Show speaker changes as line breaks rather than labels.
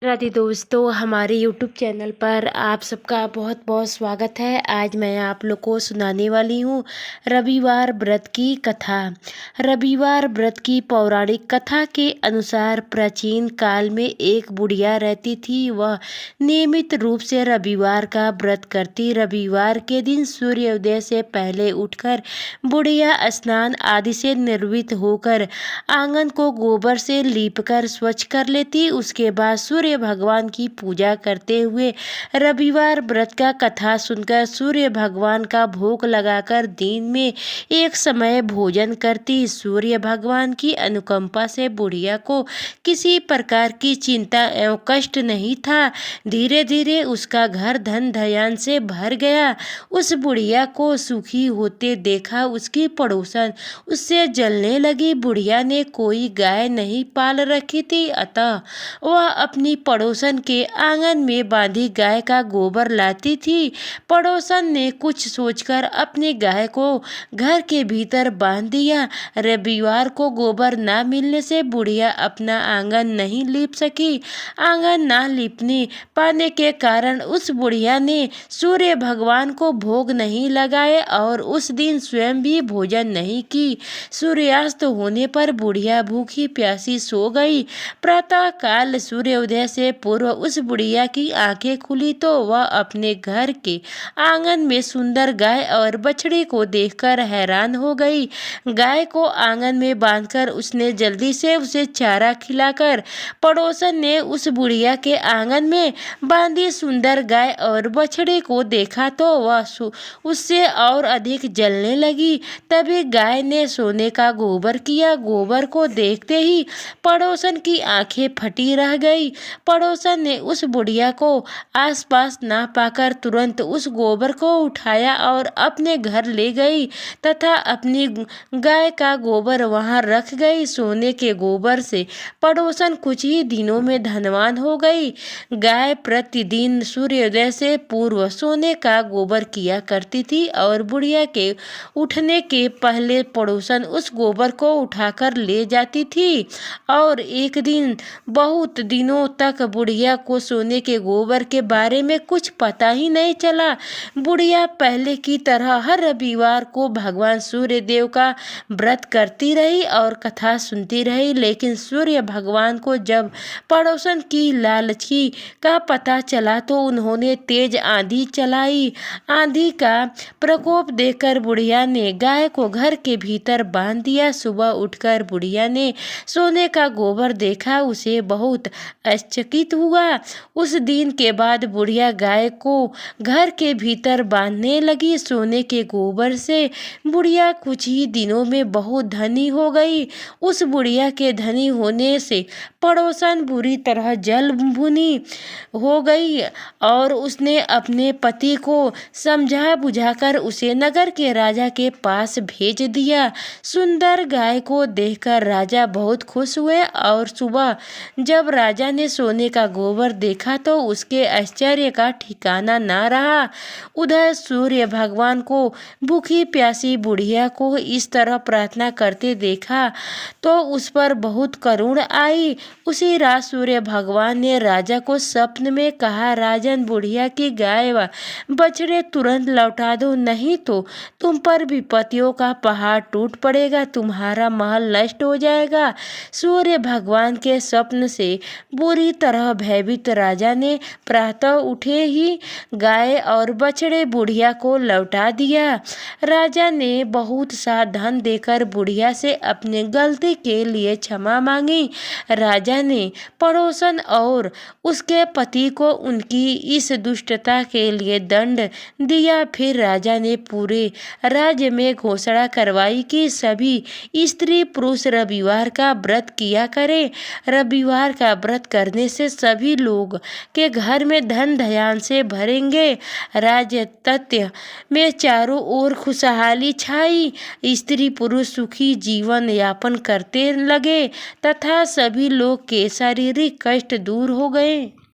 राधे दोस्तों, हमारे YouTube channel पर आप सबका बहुत बहुत स्वागत है। आज मैं आप लोग को सुनाने वाली हूँ रविवार व्रत की कथा। रविवार व्रत की पौराणिक कथा के अनुसार प्राचीन काल में एक बुढ़िया रहती थी। वह नियमित रूप से रविवार का व्रत करती। रविवार के दिन सूर्योदय से पहले उठकर बुढ़िया स्नान आदि से निर्वृत्त होकर आंगन को गोबर से लीपकर स्वच्छ कर लेती। उसके बाद सूर्य भगवान की पूजा करते हुए रविवार व्रत का कथा सुनकर सूर्य भगवान का भोग लगाकर दिन में एक समय भोजन करती। सूर्य भगवान की अनुकंपा से बुढ़िया को किसी प्रकार की चिंता एवं कष्ट नहीं था। धीरे धीरे उसका घर धन धान्य से भर गया। उस बुढ़िया को सुखी होते देखा उसकी पड़ोसन उससे जलने लगी। बुढ़िया ने कोई गाय नहीं पाल रखी थी, अतः वह अपनी पड़ोसन के आंगन में बांधी गाय का गोबर लाती थी। पड़ोसन ने कुछ सोचकर अपनी गाय को घर के भीतर बांध दिया। रविवार को गोबर ना मिलने से बुढ़िया अपना आंगन नहीं लीप सकी। आंगन ना लीपने पाने के कारण उस बुढ़िया ने सूर्य भगवान को भोग नहीं लगाए और उस दिन स्वयं भी भोजन नहीं की। सूर्यास्त होने पर बुढ़िया भूखी प्यासी सो गई। प्रातः काल सूर्योदय से पूर्व उस बुढ़िया की आंखें खुली तो वह अपने घर के आंगन में सुंदर गाय और बछड़ी को देखकर हैरान हो गई। गाय को आंगन में बांधकर उसने जल्दी से उसे चारा खिलाकर पड़ोसन ने उस बुढ़िया के आंगन में बांधी सुंदर गाय और बछड़ी को देखा तो वह उससे और अधिक जलने लगी। तभी गाय ने सोने का गोबर किया। गोबर को देखते ही पड़ोसन की आंखें फटी रह गई। पड़ोसन ने उस बुढ़िया को आसपास ना पाकर तुरंत उस गोबर को उठाया और अपने घर ले गई तथा अपनी गाय का गोबर वहां रख गई। सोने के गोबर से पड़ोसन कुछ ही दिनों में धनवान हो गई। गाय प्रतिदिन सूर्योदय से पूर्व सोने का गोबर किया करती थी और बुढ़िया के उठने के पहले पड़ोसन उस गोबर को उठाकर ले जाती थी। और एक दिन बहुत दिनों तक बुढ़िया को सोने के गोबर के बारे में कुछ पता ही नहीं चला। बुढ़िया पहले की तरह हर रविवार को भगवान सूर्य देव का व्रत करती रही और कथा सुनती रही। लेकिन सूर्य भगवान को जब पड़ोसन की लालची का पता चला तो उन्होंने तेज आंधी चलाई। आंधी का प्रकोप देखकर बुढ़िया ने गाय को घर के भीतर बांध दिया। सुबह उठकर बुढ़िया ने सोने का गोबर देखा, उसे बहुत आश्चर्यचकित हुआ। उस दिन के बाद बुढ़िया गाय को घर के भीतर बांधने लगी। सोने के गोबर से बुढ़िया कुछ ही दिनों में बहुत धनी हो गई। उस बुढ़िया के धनी होने से पड़ोसन बुरी तरह जल भुनी हो गई और उसने अपने पति को समझा बुझाकर उसे नगर के राजा के पास भेज दिया। सुंदर गाय को देखकर राजा बहुत खुश हुए और सुबह जब राजा ने सोने का गोबर देखा तो उसके आश्चर्य का ठिकाना ना रहा। उधर सूर्य भगवान को भूखी प्यासी बुढ़िया को इस तरह प्रार्थना करते देखा तो उस पर बहुत करुण आई। उसी रात सूर्य भगवान ने राजा को स्वप्न में कहा, राजन, बुढ़िया की गाय व बछड़े तुरंत लौटा दो, नहीं तो तुम पर विपत्तियों का पहाड़ टूट पड़ेगा, तुम्हारा महल नष्ट हो जाएगा। सूर्य भगवान के स्वप्न से बुरी तरह भयभीत राजा ने प्रातः उठे ही गाय और बछड़े बुढ़िया को लौटा दिया। राजा ने बहुत सा धन देकर बुढ़िया से अपनी गलती के लिए क्षमा मांगी। राजा ने पड़ोसन और उसके पति को उनकी इस दुष्टता के लिए दंड दिया। फिर राजा ने पूरे राज्य में घोषणा करवाई कि सभी स्त्री पुरुष रविवार का व्रत किया करें। रविवार का व्रत करने से सभी लोग के घर में धन धान्य से भरेंगे। राज्य तथ्य में चारों ओर खुशहाली छाई। स्त्री पुरुष सुखी जीवन यापन करते लगे तथा सभी लोग के शारीरिक कष्ट दूर हो गए।